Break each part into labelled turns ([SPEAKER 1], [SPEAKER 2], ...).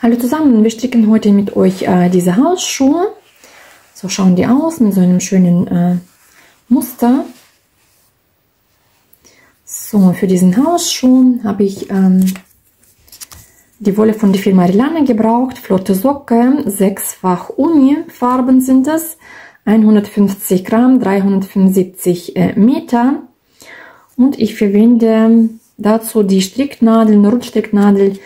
[SPEAKER 1] Hallo zusammen, wir stricken heute mit euch diese Hausschuhe. So schauen die aus mit so einem schönen Muster. So, für diesen Hausschuh habe ich die Wolle von der Firma Rilana gebraucht. Flotte Socke, 6-fach Uni-Farben sind es. 150 Gramm, 375 Meter. Und ich verwende dazu die Stricknadel, eine Rundstricknadel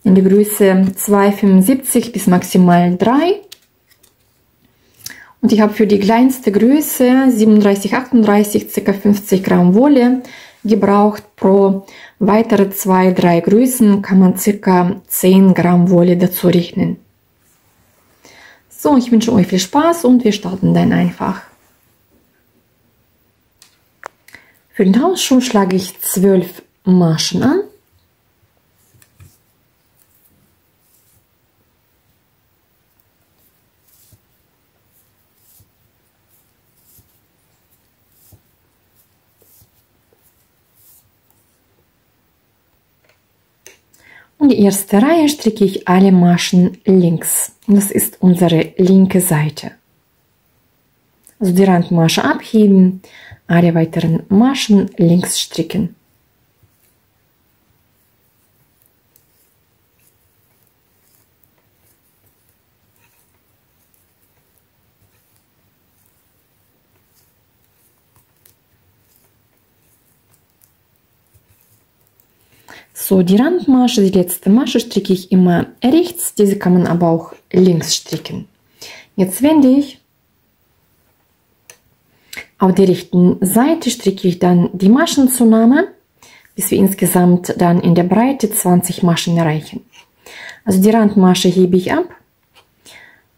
[SPEAKER 1] in der Größe 2,75 bis maximal 3. Und ich habe für die kleinste Größe 37, 38 ca. 50 Gramm Wolle gebraucht. Pro weitere 2, 3 Größen kann man ca. 10 Gramm Wolle dazu rechnen. So, ich wünsche euch viel Spaß und wir starten dann einfach. Für den Hausschuh schlage ich 12 Maschen an. Und die erste Reihe stricke ich alle Maschen links. Das ist unsere linke Seite. Also die Randmasche abheben, alle weiteren Maschen links stricken. So, die Randmasche, die letzte Masche stricke ich immer rechts, diese kann man aber auch links stricken. Jetzt wende ich. Auf der rechten Seite stricke ich dann die Maschenzunahme, bis wir insgesamt dann in der Breite 20 Maschen erreichen. Also die Randmasche hebe ich ab,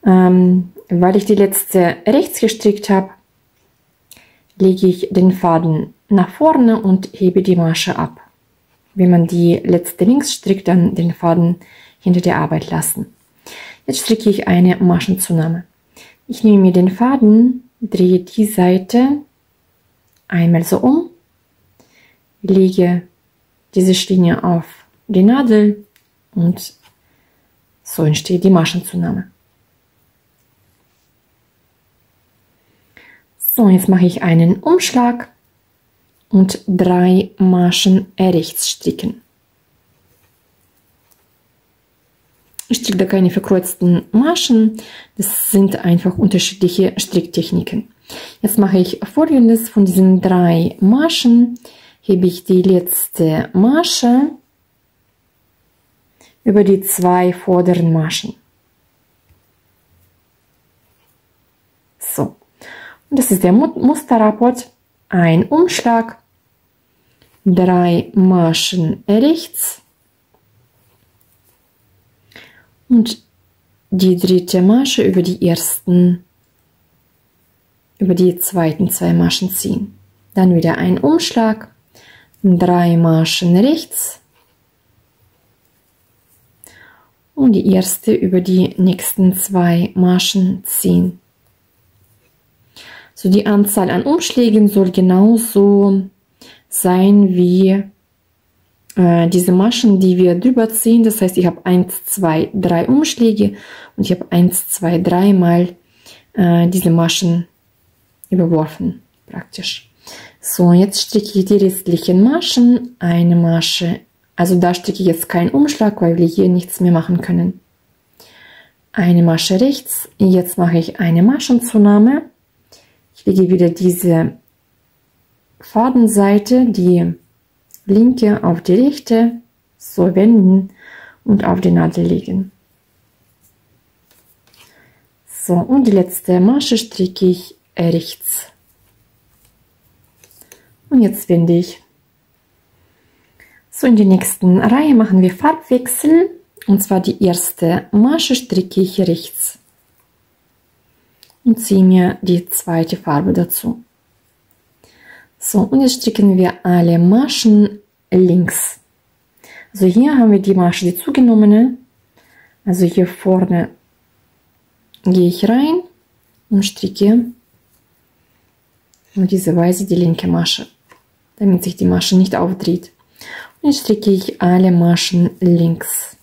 [SPEAKER 1] weil ich die letzte rechts gestrickt habe, lege ich den Faden nach vorne und hebe die Masche ab. Wenn man die letzte links strickt, dann den Faden hinter der Arbeit lassen. Jetzt stricke ich eine Maschenzunahme. Ich nehme mir den Faden, drehe die Seite einmal so um, lege diese Linie auf die Nadel und so entsteht die Maschenzunahme. So, jetzt mache ich einen Umschlag und 3 Maschen rechts stricken. Ich stricke da keine verkreuzten Maschen, das sind einfach unterschiedliche Stricktechniken. Jetzt mache ich Folgendes: von diesen 3 Maschen hebe ich die letzte Masche über die 2 vorderen Maschen. So, und das ist der Musterrapport. Ein Umschlag, 3 Maschen rechts und die dritte Masche über die zweiten 2 Maschen ziehen. Dann wieder ein Umschlag, 3 Maschen rechts und die erste über die nächsten 2 Maschen ziehen. So, die Anzahl an Umschlägen soll genauso sein wie diese Maschen, die wir drüber ziehen. Das heißt, ich habe 1, 2, 3 Umschläge und ich habe 1, 2, 3 mal diese Maschen überworfen, praktisch. So, jetzt stricke ich die restlichen Maschen, eine Masche, also da stricke ich jetzt keinen Umschlag, weil wir hier nichts mehr machen können. Eine Masche rechts, jetzt mache ich eine Maschenzunahme. Ich lege wieder diese Fadenseite, die linke auf die rechte, so wenden und auf die Nadel legen. So, und die letzte Masche stricke ich rechts. Und jetzt wende ich. So, in der nächsten Reihe machen wir Farbwechsel, und zwar die erste Masche stricke ich rechts und ziehe mir die zweite Farbe dazu. So, und jetzt stricken wir alle Maschen links. Also hier haben wir die Masche, die zugenommene. Also hier vorne gehe ich rein und stricke auf diese Weise die linke Masche, damit sich die Masche nicht aufdreht. Und jetzt stricke ich alle Maschen links.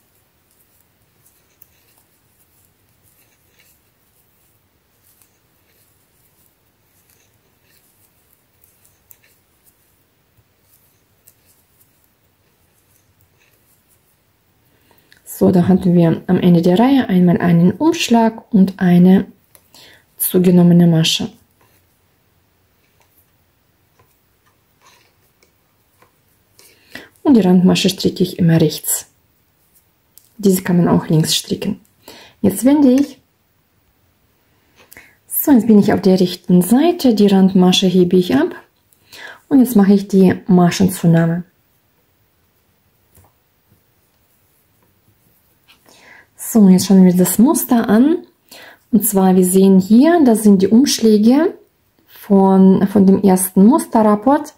[SPEAKER 1] So, da hatten wir am Ende der Reihe einmal einen Umschlag und eine zugenommene Masche. Und die Randmasche stricke ich immer rechts. Diese kann man auch links stricken. Jetzt wende ich. So, jetzt bin ich auf der rechten Seite. Die Randmasche hebe ich ab. Und jetzt mache ich die Maschenzunahme. So, jetzt schauen wir das Muster an. Und zwar, wir sehen hier, das sind die Umschläge von dem ersten Musterrapport.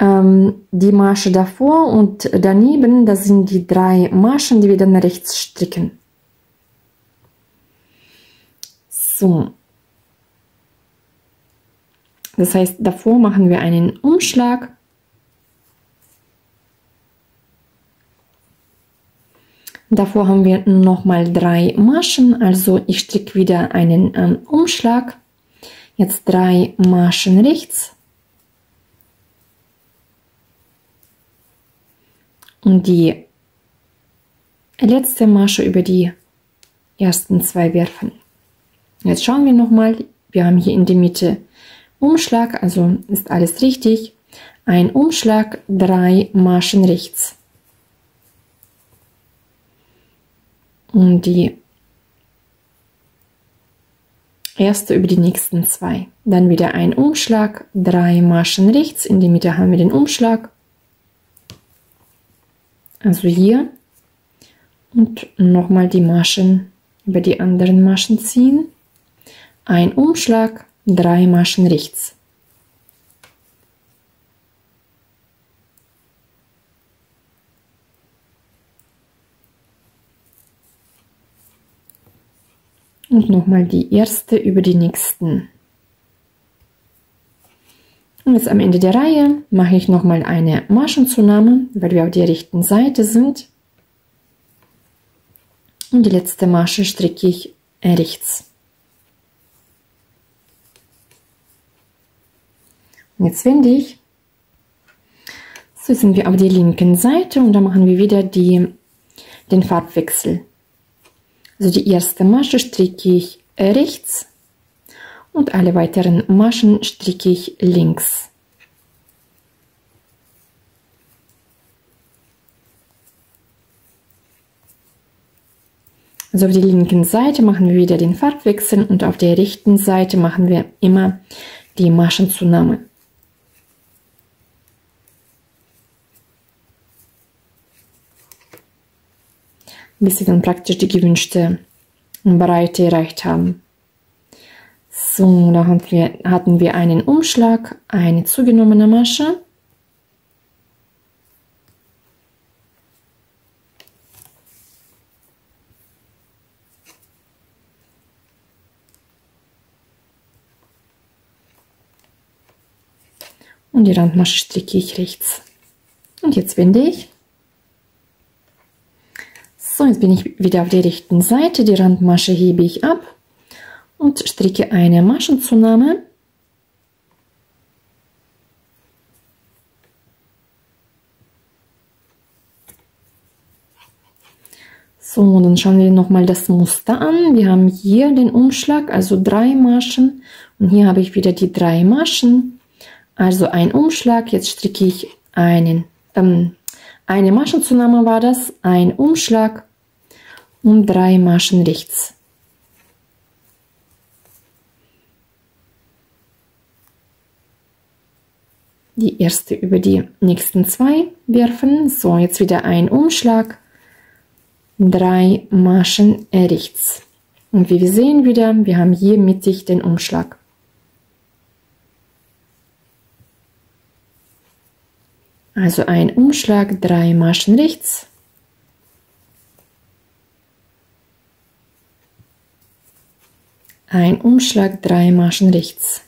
[SPEAKER 1] Die Masche davor und daneben, das sind die 3 Maschen, die wir dann rechts stricken. So. Das heißt, davor machen wir einen Umschlag. Davor haben wir nochmal 3 Maschen, also ich stricke wieder einen Umschlag. Jetzt 3 Maschen rechts. Und die letzte Masche über die ersten 2 werfen. Jetzt schauen wir nochmal, wir haben hier in der Mitte Umschlag, also ist alles richtig. Ein Umschlag, 3 Maschen rechts. Und die erste über die nächsten 2. Dann wieder ein Umschlag, 3 Maschen rechts, in der Mitte haben wir den Umschlag. Also hier und nochmal die Maschen über die anderen Maschen ziehen. Ein Umschlag, 3 Maschen rechts. Und nochmal die erste über die nächsten. Und jetzt am Ende der Reihe mache ich nochmal eine Maschenzunahme, weil wir auf der rechten Seite sind. Und die letzte Masche stricke ich rechts. Und jetzt wende ich. So sind wir auf der linken Seite und da machen wir wieder den Farbwechsel. Also die erste Masche stricke ich rechts. Und alle weiteren Maschen stricke ich links. Also auf der linken Seite machen wir wieder den Farbwechsel und auf der rechten Seite machen wir immer die Maschenzunahme. Bis sie dann praktisch die gewünschte Breite erreicht haben. So, da hatten wir einen Umschlag, eine zugenommene Masche. Und die Randmasche stricke ich rechts. Und jetzt wende ich. So, jetzt bin ich wieder auf der rechten Seite. Die Randmasche hebe ich ab. Und stricke eine Maschenzunahme. So, und dann schauen wir nochmal das Muster an. Wir haben hier den Umschlag, also 3 Maschen. Und hier habe ich wieder die 3 Maschen. Also ein Umschlag. Jetzt stricke ich eine Maschenzunahme war das, ein Umschlag und 3 Maschen rechts. Die erste über die nächsten 2 werfen. So, jetzt wieder ein Umschlag, 3 Maschen rechts. Und wie wir sehen wieder, wir haben hier mittig den Umschlag. Also ein Umschlag, 3 Maschen rechts. Ein Umschlag, 3 Maschen rechts.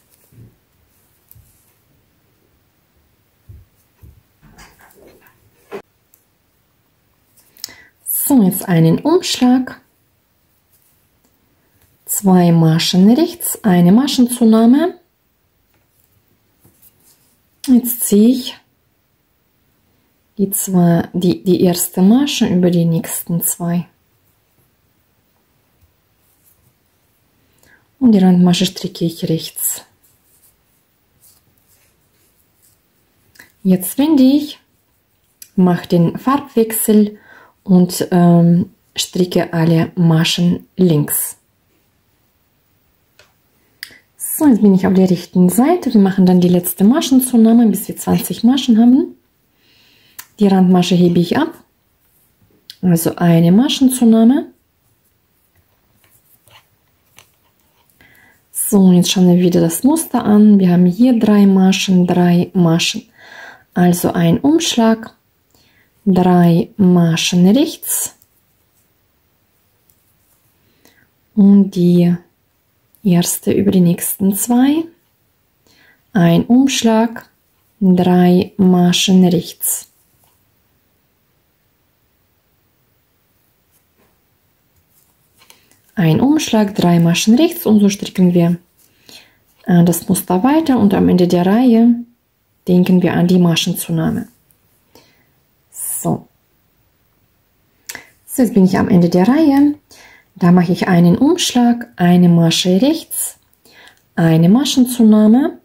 [SPEAKER 1] So, jetzt einen Umschlag, 2 Maschen rechts, eine Maschenzunahme. Jetzt ziehe ich die erste Masche über die nächsten 2. Und die Randmasche stricke ich rechts. Jetzt wende ich, mache den Farbwechsel und stricke alle Maschen links. So, jetzt bin ich auf der rechten Seite. Wir machen dann die letzte Maschenzunahme, bis wir 20 Maschen haben. Die Randmasche hebe ich ab, also eine Maschenzunahme. So, und jetzt schauen wir wieder das Muster an. Wir haben hier 3 Maschen, 3 Maschen. Also ein Umschlag, 3 Maschen rechts und die erste über die nächsten 2, ein Umschlag, 3 Maschen rechts. Ein Umschlag, 3 Maschen rechts und so stricken wir das Muster weiter und am Ende der Reihe denken wir an die Maschenzunahme. So, jetzt bin ich am Ende der Reihe. Da mache ich einen Umschlag, eine Masche rechts, eine Maschenzunahme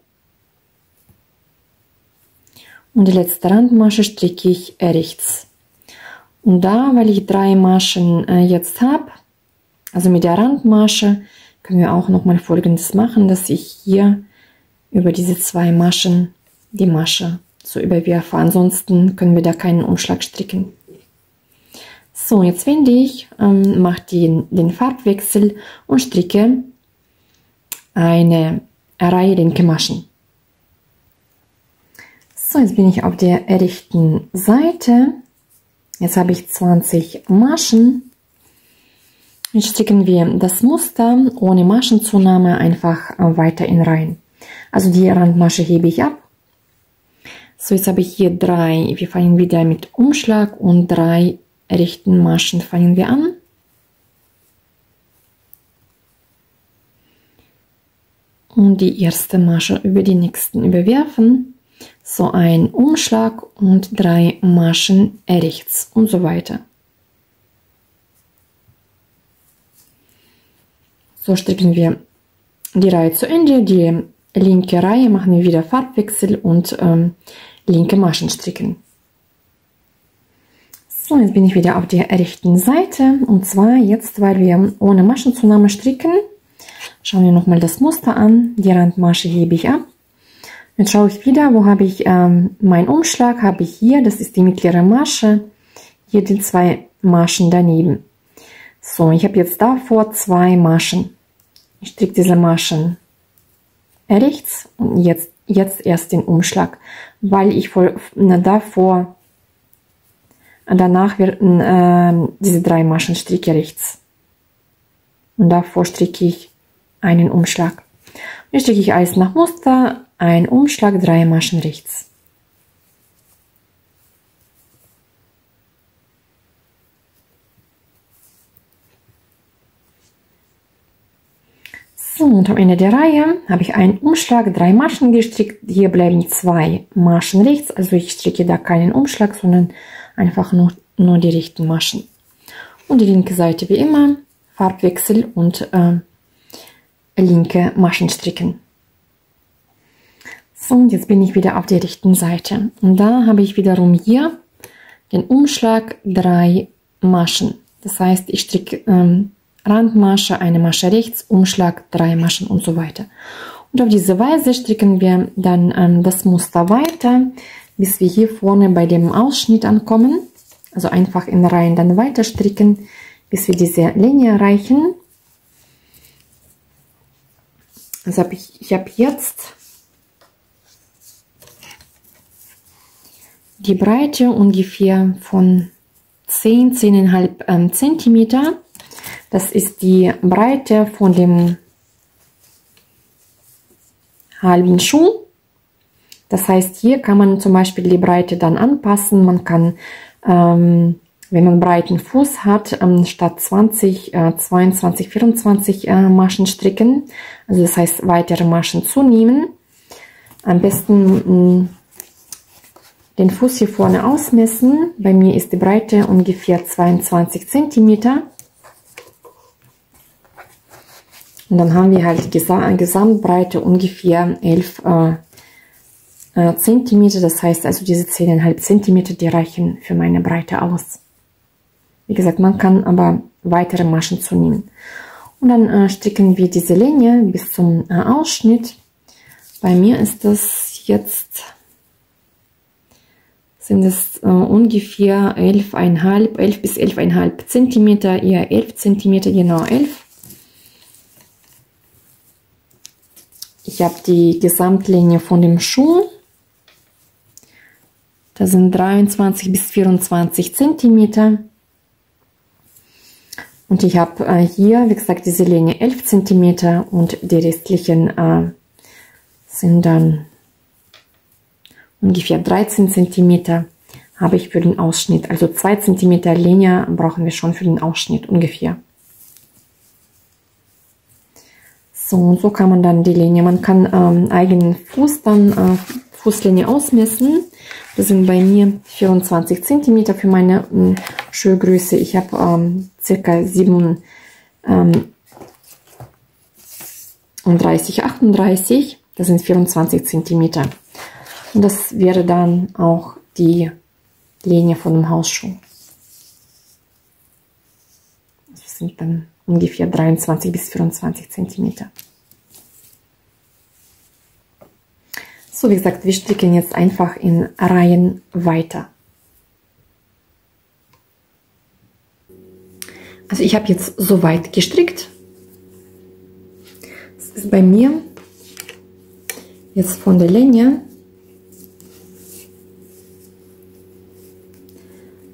[SPEAKER 1] und die letzte Randmasche stricke ich rechts. Und da, weil ich 3 Maschen jetzt habe, also mit der Randmasche, können wir auch noch mal Folgendes machen, dass ich hier über diese 2 Maschen die Masche so überwerfe. Ansonsten können wir da keinen Umschlag stricken. So, jetzt wende ich, mache den Farbwechsel und stricke eine Reihe linke Maschen. So, jetzt bin ich auf der rechten Seite. Jetzt habe ich 20 Maschen. Jetzt stricken wir das Muster ohne Maschenzunahme einfach weiter in Reihen. Also die Randmasche hebe ich ab. So, jetzt habe ich hier 3, wir fangen wieder mit Umschlag und 3 rechten Maschen fangen wir an. Und die erste Masche über die nächsten überwerfen. So ein Umschlag und 3 Maschen rechts und so weiter. So stricken wir die Reihe zu Ende. Die linke Reihe machen wir wieder Farbwechsel und linke Maschen stricken. So, jetzt bin ich wieder auf der rechten Seite und zwar jetzt, weil wir ohne Maschenzunahme stricken, schauen wir nochmal das Muster an. Die Randmasche hebe ich ab. Jetzt schaue ich wieder, wo habe ich meinen Umschlag, habe ich hier, das ist die mittlere Masche, hier die 2 Maschen daneben. So, ich habe jetzt davor 2 Maschen. Ich stricke diese Maschen rechts und jetzt erst den Umschlag, weil ich danach werden diese 3 Maschen stricke rechts und davor stricke ich einen Umschlag. Jetzt stricke ich alles nach Muster, ein Umschlag, 3 Maschen rechts. So, und am Ende der Reihe habe ich einen Umschlag, 3 Maschen gestrickt. Hier bleiben 2 Maschen rechts, also ich stricke da keinen Umschlag, sondern einfach nur die rechten Maschen. Und die linke Seite wie immer, Farbwechsel und linke Maschen stricken. So, und jetzt bin ich wieder auf der rechten Seite. Und da habe ich wiederum hier den Umschlag, 3 Maschen. Das heißt, ich stricke Randmasche, eine Masche rechts, Umschlag, 3 Maschen und so weiter. Und auf diese Weise stricken wir dann das Muster weiter, bis wir hier vorne bei dem Ausschnitt ankommen. Also einfach in Reihen dann weiter stricken, bis wir diese Linie erreichen. Also ich habe jetzt die Breite ungefähr von 10,5 cm. Das ist die Breite von dem halben Schuh. Das heißt, hier kann man zum Beispiel die Breite dann anpassen. Man kann, wenn man breiten Fuß hat, statt 20, 22, 24 Maschen stricken. Also das heißt, weitere Maschen zunehmen. Am besten den Fuß hier vorne ausmessen. Bei mir ist die Breite ungefähr 22 cm. Und dann haben wir halt die Gesamtbreite ungefähr 11 cm. Das heißt also, diese 10,5 cm, die reichen für meine Breite aus. Wie gesagt, man kann aber weitere Maschen zunehmen. Und dann stricken wir diese Linie bis zum Ausschnitt. Bei mir ist das jetzt, sind es ungefähr 11 bis 11,5 cm, eher 11 cm, genau 11. Ich habe die Gesamtlinie von dem Schuh. Das sind 23 bis 24 cm. Und ich habe hier, wie gesagt, diese Linie 11 cm und die restlichen sind dann ungefähr 13 cm habe ich für den Ausschnitt. Also 2 cm Linie brauchen wir schon für den Ausschnitt ungefähr. So, so kann man dann die Linie, man kann eigenen Fuß dann Fußlinie ausmessen. Das sind bei mir 24 cm für meine Schuhgröße. Ich habe ca. 37, 38. Das sind 24 cm. Und das wäre dann auch die Linie von dem Hausschuh. Das sind dann ungefähr 23 bis 24 cm. So, wie gesagt, wir stricken jetzt einfach in Reihen weiter. Also ich habe jetzt so weit gestrickt. Das ist bei mir jetzt von der Linie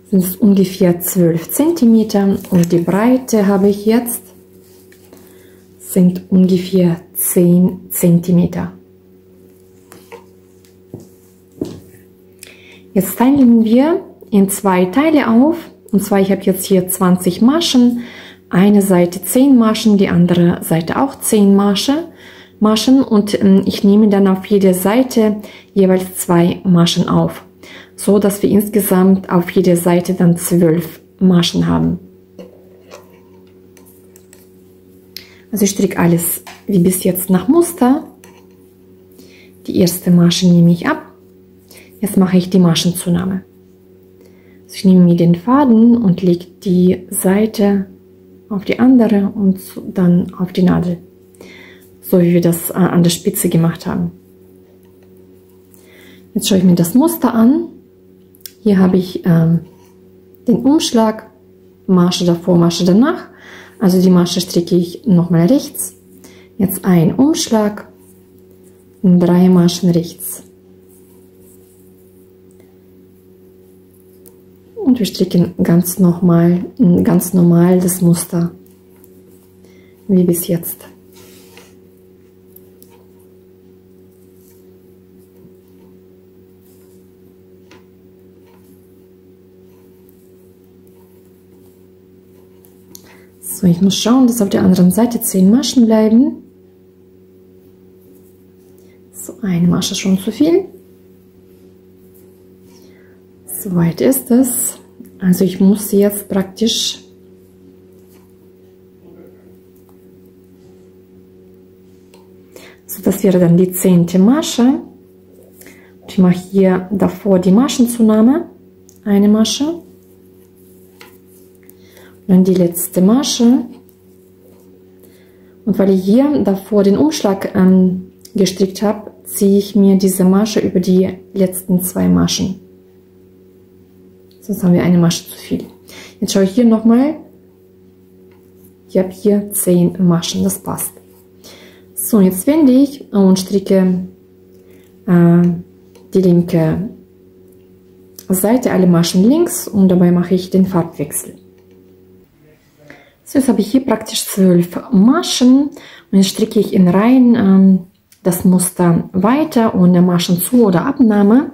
[SPEAKER 1] sind es ungefähr 12 cm und die Breite habe ich jetzt sind ungefähr 10 cm. Jetzt teilen wir in 2 Teile auf. Und zwar, ich habe jetzt hier 20 Maschen. Eine Seite 10 Maschen, die andere Seite auch 10 Maschen. Und ich nehme dann auf jeder Seite jeweils 2 Maschen auf. So, dass wir insgesamt auf jeder Seite dann 12 Maschen haben. Also ich stricke alles wie bis jetzt nach Muster. Die erste Masche nehme ich ab. Jetzt mache ich die Maschenzunahme. Also ich nehme mir den Faden und lege die Seite auf die andere und dann auf die Nadel. So wie wir das an der Spitze gemacht haben. Jetzt schaue ich mir das Muster an. Hier habe ich den Umschlag, Masche davor, Masche danach. Also die Masche stricke ich nochmal rechts. Jetzt ein Umschlag, 3 Maschen rechts. Und wir stricken ganz normal das Muster, wie bis jetzt. So, ich muss schauen, dass auf der anderen Seite 10 Maschen bleiben. So, eine Masche schon zu viel. Soweit ist es. Also ich muss jetzt praktisch so, das wäre dann die 10. Masche. Ich mache hier davor die Maschenzunahme, eine Masche, dann die letzte Masche. Und weil ich hier davor den Umschlag gestrickt habe, ziehe ich mir diese Masche über die letzten 2 Maschen. Sonst haben wir eine Masche zu viel. Jetzt schaue ich hier nochmal. Ich habe hier 10 Maschen, das passt. So, jetzt wende ich und stricke die linke Seite, alle Maschen links, und dabei mache ich den Farbwechsel. So, jetzt habe ich hier praktisch 12 Maschen und jetzt stricke ich in Reihen das Muster weiter ohne Maschen zu oder Abnahme,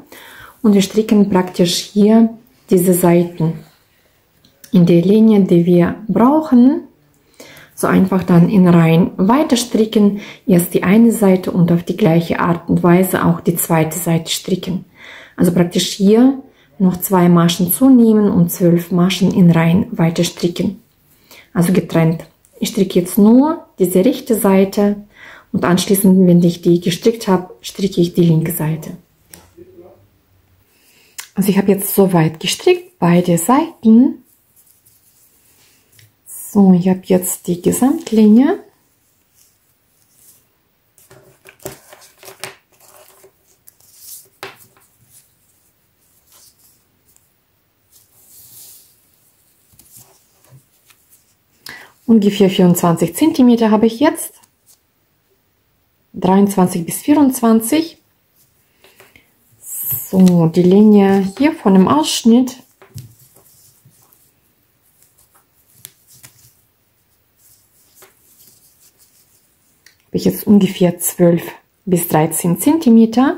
[SPEAKER 1] und wir stricken praktisch hier diese Seiten in der Linie, die wir brauchen. So einfach dann in Reihen weiter stricken, erst die eine Seite und auf die gleiche Art und Weise auch die zweite Seite stricken. Also praktisch hier noch 2 Maschen zunehmen und 12 Maschen in Reihen weiter stricken. Also getrennt. Ich stricke jetzt nur diese rechte Seite und anschließend, wenn ich die gestrickt habe, stricke ich die linke Seite. Also ich habe jetzt soweit gestrickt, beide Seiten. So, ich habe jetzt die Gesamtlänge. Ungefähr 24 cm habe ich jetzt. 23 bis 24. So, die Länge hier von dem Ausschnitt habe ich jetzt ungefähr 12 bis 13 cm.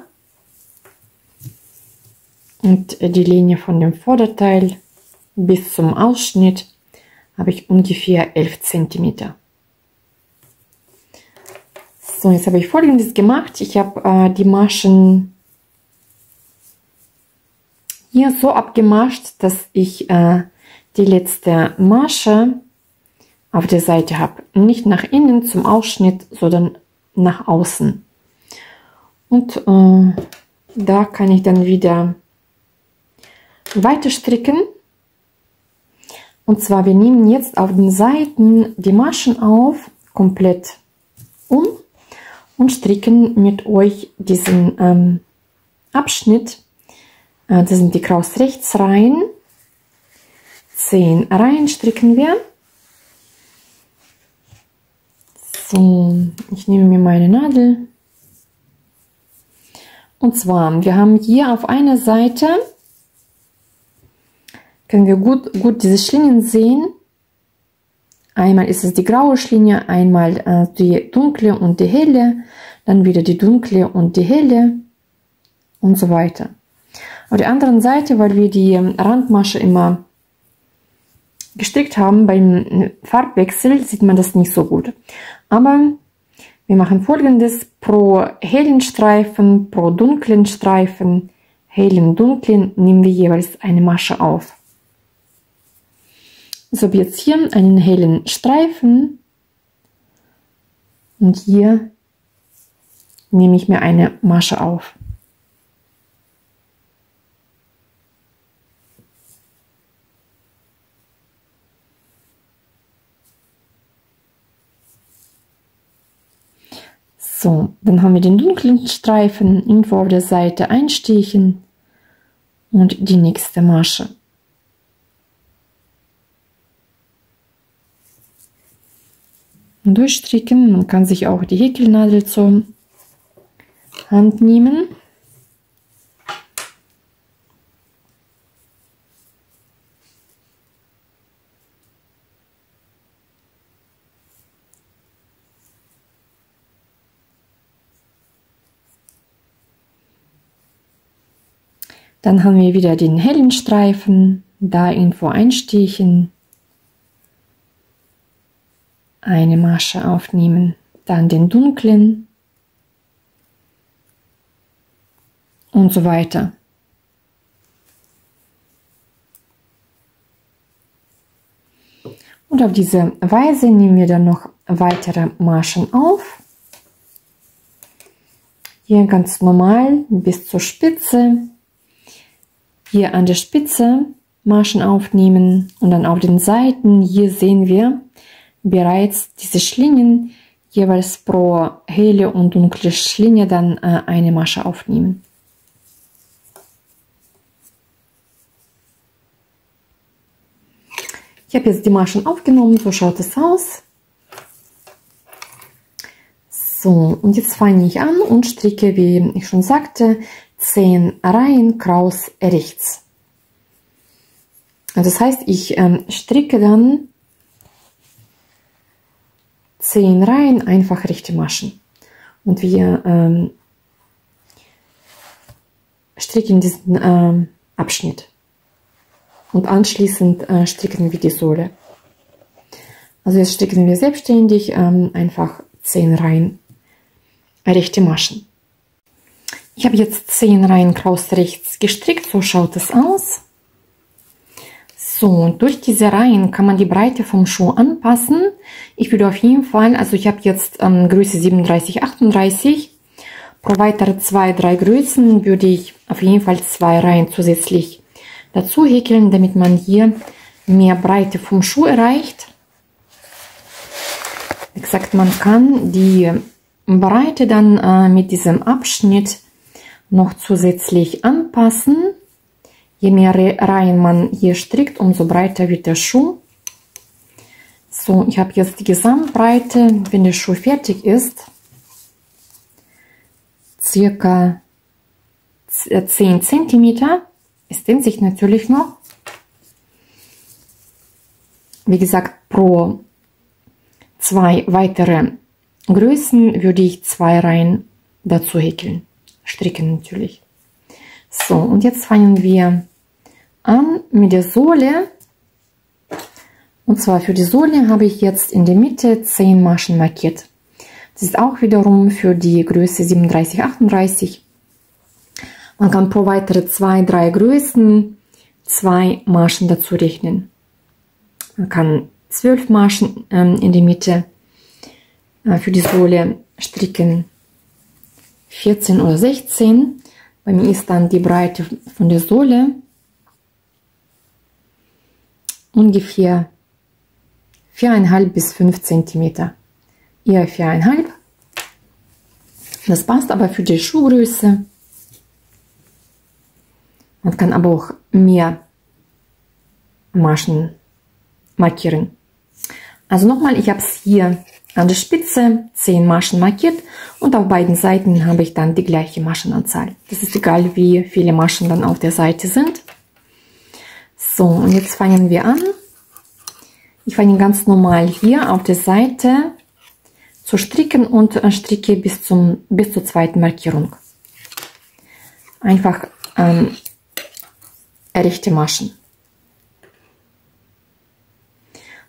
[SPEAKER 1] Und die Länge von dem Vorderteil bis zum Ausschnitt habe ich ungefähr 11 cm. So, jetzt habe ich Folgendes gemacht. Ich habe die Maschen hier so abgemacht, dass ich die letzte Masche auf der Seite habe. Nicht nach innen zum Ausschnitt, sondern nach außen. Und da kann ich dann wieder weiter stricken. Und zwar, wir nehmen jetzt auf den Seiten die Maschen auf, komplett um und stricken mit euch diesen Abschnitt. Das sind die Kraus-Rechts-Reihen. 10 Reihen stricken wir. So, ich nehme mir meine Nadel. Und zwar, wir haben hier auf einer Seite, können wir gut diese Schlingen sehen. Einmal ist es die graue Schlinge, einmal die dunkle und die helle, dann wieder die dunkle und die helle und so weiter. Auf der anderen Seite, weil wir die Randmasche immer gestrickt haben, beim Farbwechsel sieht man das nicht so gut. Aber wir machen Folgendes: pro hellen Streifen, pro dunklen Streifen, hellen, dunklen, nehmen wir jeweils eine Masche auf. So, habe jetzt hier einen hellen Streifen und hier nehme ich mir eine Masche auf. So, dann haben wir den dunklen Streifen irgendwo auf der Seite einstechen und die nächste Masche. Durchstricken. Man kann sich auch die Häkelnadel zur Hand nehmen. Dann haben wir wieder den hellen Streifen, da irgendwo einstechen, eine Masche aufnehmen, dann den dunklen und so weiter. Und auf diese Weise nehmen wir dann noch weitere Maschen auf. Hier ganz normal bis zur Spitze. Hier an der Spitze Maschen aufnehmen und dann auf den Seiten, hier sehen wir bereits diese Schlingen, jeweils pro helle und dunkle Schlinge dann eine Masche aufnehmen. Ich habe jetzt die Maschen aufgenommen, so schaut es aus. So, und jetzt fange ich an und stricke, wie ich schon sagte, 10 Reihen Kraus rechts. Das heißt, ich stricke dann 10 Reihen einfach rechte Maschen. Und wir stricken diesen Abschnitt. Und anschließend stricken wir die Sohle. Also jetzt stricken wir selbstständig einfach 10 Reihen rechte Maschen. Ich habe jetzt 10 Reihen Kraus rechts gestrickt, so schaut es aus. So, und durch diese Reihen kann man die Breite vom Schuh anpassen. Ich würde auf jeden Fall, also ich habe jetzt Größe 37, 38. Pro weitere 2, 3 Größen würde ich auf jeden Fall 2 Reihen zusätzlich dazu häkeln, damit man hier mehr Breite vom Schuh erreicht. Wie gesagt, man kann die Breite dann mit diesem Abschnitt noch zusätzlich anpassen. Je mehr Reihen man hier strickt, umso breiter wird der Schuh. So, ich habe jetzt die Gesamtbreite, wenn der Schuh fertig ist, circa 10 cm. Es dehnt sich natürlich noch. Wie gesagt, pro 2 weitere Größen würde ich 2 Reihen dazu häkeln. Stricken natürlich. So, und jetzt fangen wir an mit der Sohle. Und zwar für die Sohle habe ich jetzt in der Mitte 10 Maschen markiert. Das ist auch wiederum für die Größe 37, 38. Man kann pro weitere 2, 3 Größen 2 Maschen dazu rechnen. Man kann 12 Maschen in der Mitte für die Sohle stricken, 14 oder 16. Bei mir ist dann die Breite von der Sohle ungefähr 4,5 bis 5 cm. Eher 4,5. Das passt aber für die Schuhgröße. Man kann aber auch mehr Maschen markieren. Also nochmal, ich habe es hier an der Spitze 10 Maschen markiert und auf beiden Seiten habe ich dann die gleiche Maschenanzahl. Das ist egal, wie viele Maschen dann auf der Seite sind. So, und jetzt fangen wir an. Ich fange ganz normal hier auf der Seite zu stricken und stricke bis zur zweiten Markierung. Einfach rechte Maschen.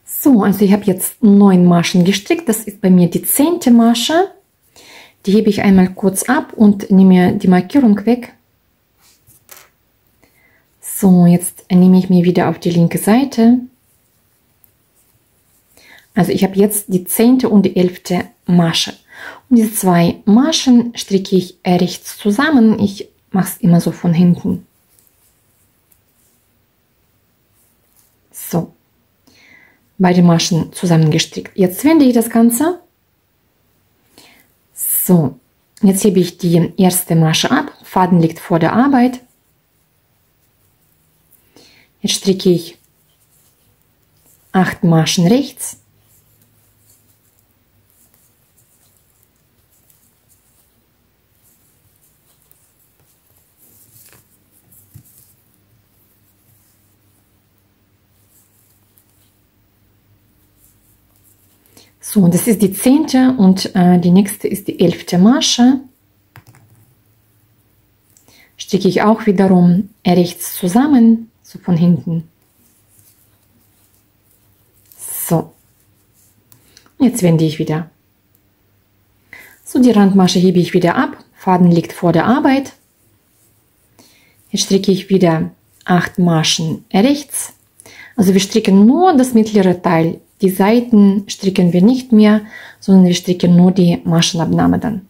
[SPEAKER 1] So, also ich habe jetzt 9 Maschen gestrickt. Das ist bei mir die 10. Masche. Die hebe ich einmal kurz ab und nehme die Markierung weg. So, jetzt nehme ich mir wieder auf die linke Seite. Also ich habe jetzt die 10. und die 11. Masche. Und diese 2 Maschen stricke ich rechts zusammen. Ich mache es immer so von hinten. So. Beide Maschen zusammengestrickt. Jetzt wende ich das Ganze. So, jetzt hebe ich die erste Masche ab. Faden liegt vor der Arbeit. Jetzt stricke ich 8 Maschen rechts. So, das ist die 10. und die nächste ist die 11. Masche. Stricke ich auch wiederum rechts zusammen, so von hinten. So. Jetzt wende ich wieder. So, die Randmasche hebe ich wieder ab. Faden liegt vor der Arbeit. Jetzt stricke ich wieder 8 Maschen rechts. Also wir stricken nur das mittlere Teil. Die Seiten stricken wir nicht mehr, sondern wir stricken nur die Maschenabnahme dann.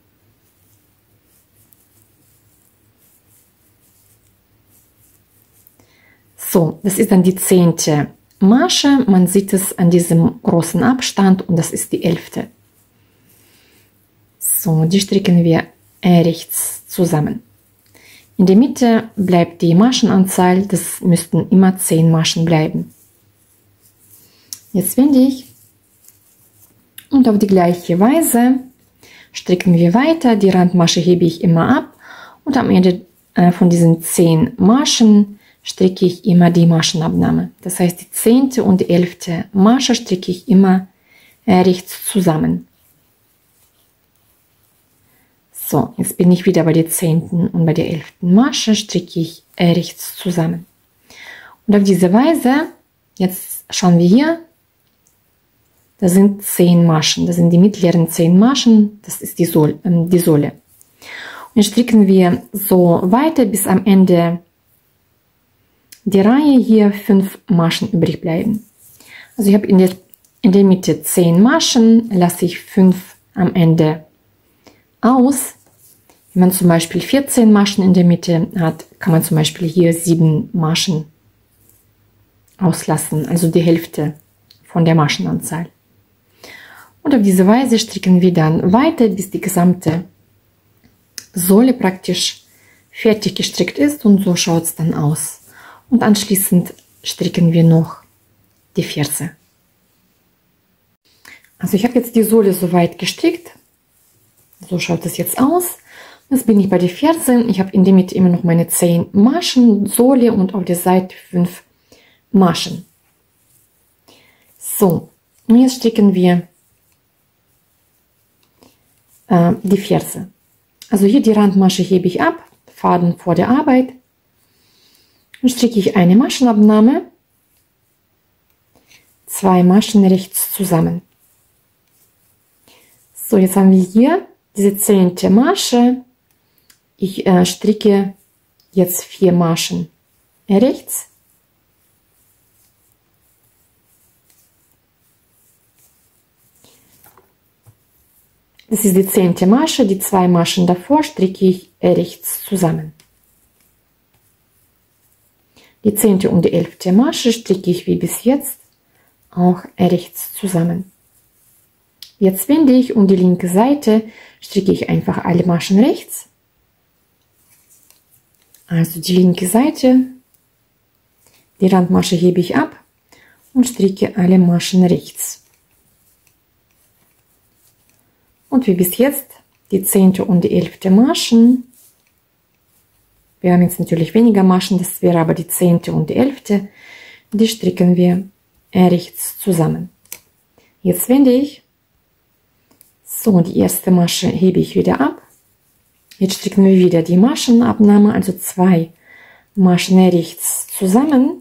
[SPEAKER 1] So, das ist dann die 10. Masche. Man sieht es an diesem großen Abstand und das ist die 11. So, die stricken wir rechts zusammen. In der Mitte bleibt die Maschenanzahl, das müssten immer 10 Maschen bleiben. Jetzt wende ich und auf die gleiche Weise stricken wir weiter. Die Randmasche hebe ich immer ab und am Ende von diesen 10 Maschen stricke ich immer die Maschenabnahme. Das heißt, die 10. und die 11. Masche stricke ich immer rechts zusammen. So, jetzt bin ich wieder bei der 10. und bei der 11. Masche stricke ich rechts zusammen. Und auf diese Weise, jetzt schauen wir hier, da sind 10 Maschen, das sind die mittleren 10 Maschen, das ist die Sohle. Dann stricken wir so weiter, bis am Ende der Reihe hier 5 Maschen übrig bleiben. Also ich habe in der Mitte 10 Maschen, lasse ich 5 am Ende aus. Wenn man zum Beispiel 14 Maschen in der Mitte hat, kann man zum Beispiel hier 7 Maschen auslassen, also die Hälfte von der Maschenanzahl. Und auf diese Weise stricken wir dann weiter, bis die gesamte Sohle praktisch fertig gestrickt ist, und so schaut es dann aus. Und anschließend stricken wir noch die Ferse. Also ich habe jetzt die Sohle soweit gestrickt. So schaut es jetzt aus. Jetzt bin ich bei der Ferse. Ich habe in der Mitte immer noch meine 10 Maschen Sohle und auf der Seite 5 Maschen. So, und jetzt stricken wir die Ferse. Also hier die Randmasche hebe ich ab, Faden vor der Arbeit. Dann stricke ich eine Maschenabnahme, 2 Maschen rechts zusammen. So, jetzt haben wir hier diese 10. Masche. Ich stricke jetzt 4 Maschen rechts. Das ist die 10. Masche, die 2 Maschen davor stricke ich rechts zusammen. Die 10. und die 11. Masche stricke ich wie bis jetzt auch rechts zusammen. Jetzt wende ich um die linke Seite, stricke ich einfach alle Maschen rechts. Also die linke Seite, die Randmasche hebe ich ab und stricke alle Maschen rechts. Und wie bis jetzt die 10. und die 11. Maschen. Wir haben jetzt natürlich weniger Maschen, das wäre aber die 10. und die 11. Die stricken wir rechts zusammen. Jetzt wende ich. So, die erste Masche hebe ich wieder ab. Jetzt stricken wir wieder die Maschenabnahme, also 2 Maschen rechts zusammen.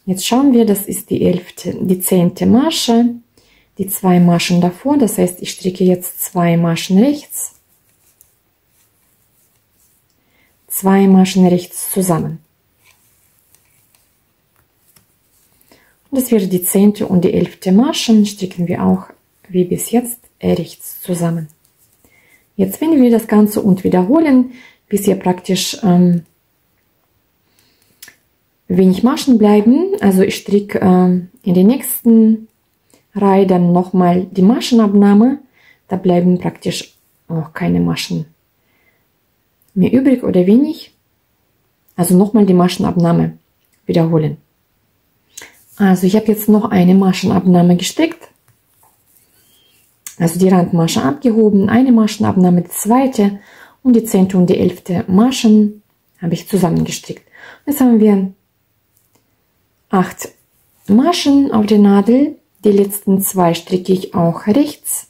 [SPEAKER 1] Jetzt schauen wir, das ist die 10. Masche. Die 2 Maschen davor, das heißt, ich stricke jetzt 2 Maschen rechts, 2 Maschen rechts zusammen. Und das wäre die 10. und die 11. Maschen, stricken wir auch wie bis jetzt rechts zusammen. Jetzt wenden wir das Ganze und wiederholen, bis hier praktisch wenig Maschen bleiben. Also ich stricke in der nächsten Reihe dann nochmal die Maschenabnahme, da bleiben praktisch auch keine Maschen mehr übrig oder wenig. Also nochmal die Maschenabnahme wiederholen. Also ich habe jetzt noch eine Maschenabnahme gestrickt, also die Randmasche abgehoben, eine Maschenabnahme, die zweite und die 10. und die 11. Maschen habe ich zusammengestrickt. Jetzt haben wir 8 Maschen auf der Nadel. Die letzten 2 stricke ich auch rechts.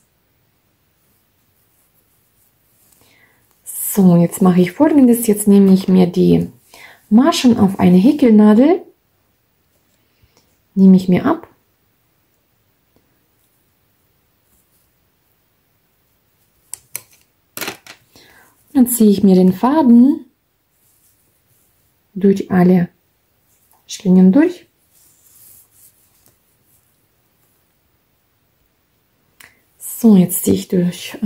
[SPEAKER 1] So, jetzt mache ich Folgendes. Jetzt nehme ich mir die Maschen auf eine Häkelnadel, nehme ich mir ab. Dann ziehe ich mir den Faden durch alle Schlingen durch. So, jetzt ziehe ich durch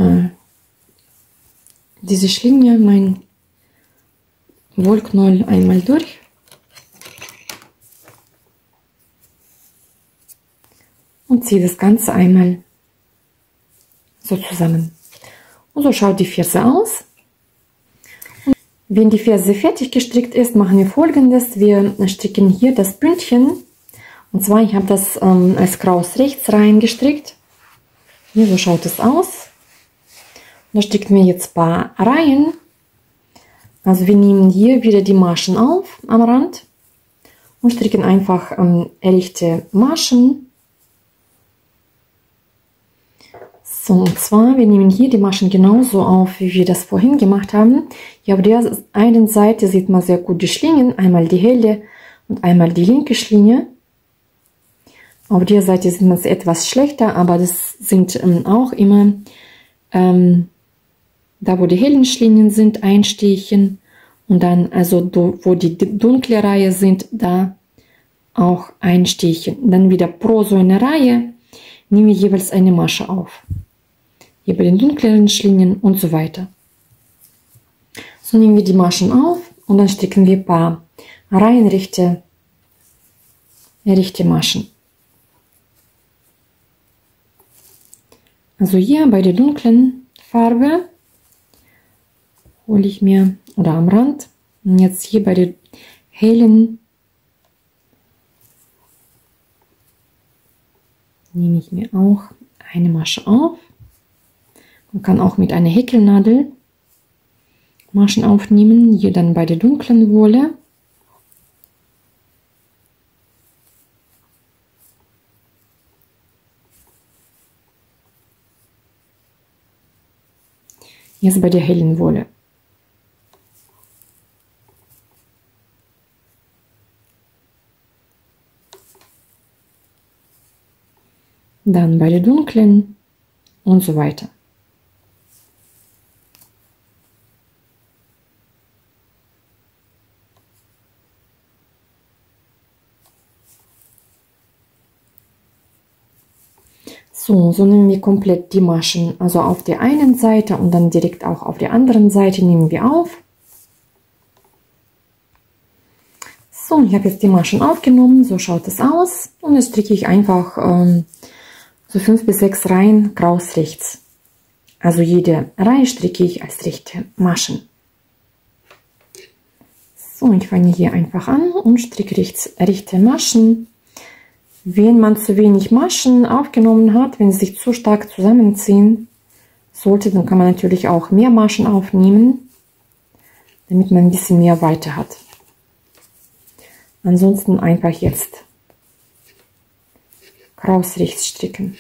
[SPEAKER 1] diese Schlinge mein Wollknäuel einmal durch. Und ziehe das Ganze einmal so zusammen. Und so schaut die Ferse aus. Und wenn die Ferse fertig gestrickt ist, machen wir Folgendes. Wir stricken hier das Bündchen. Und zwar, ich habe das als Kraus rechts rein gestrickt. Hier, so schaut es aus. Da stricken wir jetzt ein paar Reihen. Also wir nehmen hier wieder die Maschen auf am Rand und stricken einfach rechte Maschen. So, und zwar, wir nehmen hier die Maschen genauso auf, wie wir das vorhin gemacht haben. Hier auf der einen Seite sieht man sehr gut die Schlingen, einmal die helle und einmal die linke Schlinge. Auf der Seite sieht man es etwas schlechter, aber das sind auch immer da wo die hellen Schlinien sind, ein Stechchen und dann, also wo die dunkle Reihe sind, da auch ein Stechchen. Dann wieder pro so eine Reihe nehmen wir jeweils eine Masche auf. Hier bei den dunkleren Schlinien und so weiter. So nehmen wir die Maschen auf und dann stricken wir ein paar reihenrechte Maschen. Also hier bei der dunklen Farbe hole ich mir, oder am Rand, und jetzt hier bei der hellen nehme ich mir auch eine Masche auf. Man kann auch mit einer Häkelnadel Maschen aufnehmen, hier dann bei der dunklen Wolle. Jetzt bei der hellen Wolle. Dann bei der dunklen und so weiter. So nehmen wir komplett die Maschen, also auf der einen Seite und dann direkt auch auf der anderen Seite nehmen wir auf. So, ich habe jetzt die Maschen aufgenommen, so schaut es aus und jetzt stricke ich einfach so 5 bis 6 Reihen kraus rechts. Also jede Reihe stricke ich als rechte Maschen. So, ich fange hier einfach an und stricke rechte Maschen. Wenn man zu wenig Maschen aufgenommen hat, wenn sie sich zu stark zusammenziehen sollte, dann kann man natürlich auch mehr Maschen aufnehmen, damit man ein bisschen mehr Weite hat. Ansonsten einfach jetzt kraus rechts stricken.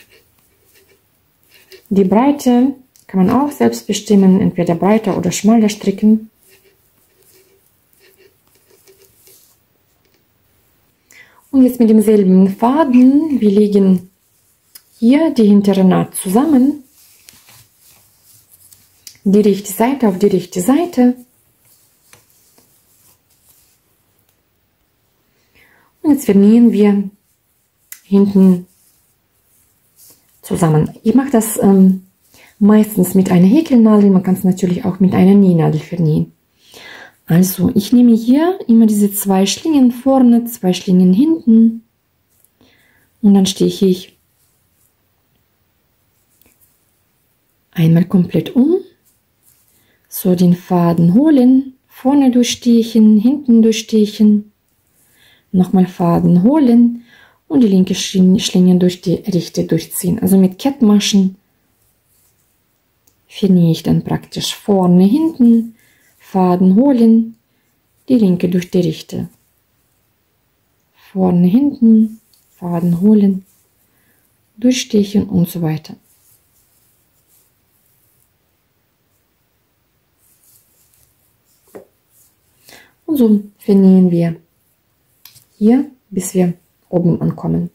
[SPEAKER 1] Die Breite kann man auch selbst bestimmen, entweder breiter oder schmaler stricken. Und jetzt mit demselben Faden, wir legen hier die hintere Naht zusammen, die rechte Seite auf die rechte Seite. Und jetzt vernähen wir hinten zusammen. Ich mache das meistens mit einer Häkelnadel, man kann es natürlich auch mit einer Nähnadel vernähen. Also ich nehme hier immer diese 2 Schlingen vorne, 2 Schlingen hinten und dann steche ich einmal komplett um, so den Faden holen, vorne durchstechen, hinten durchstechen, nochmal Faden holen und die linke Schlinge durch die rechte durchziehen. Also mit Kettmaschen vernähe ich dann praktisch vorne, hinten, Faden holen, die linke durch die rechte. Vorne, hinten, Faden holen, durchstechen und so weiter. Und so vernähen wir hier, bis wir oben ankommen.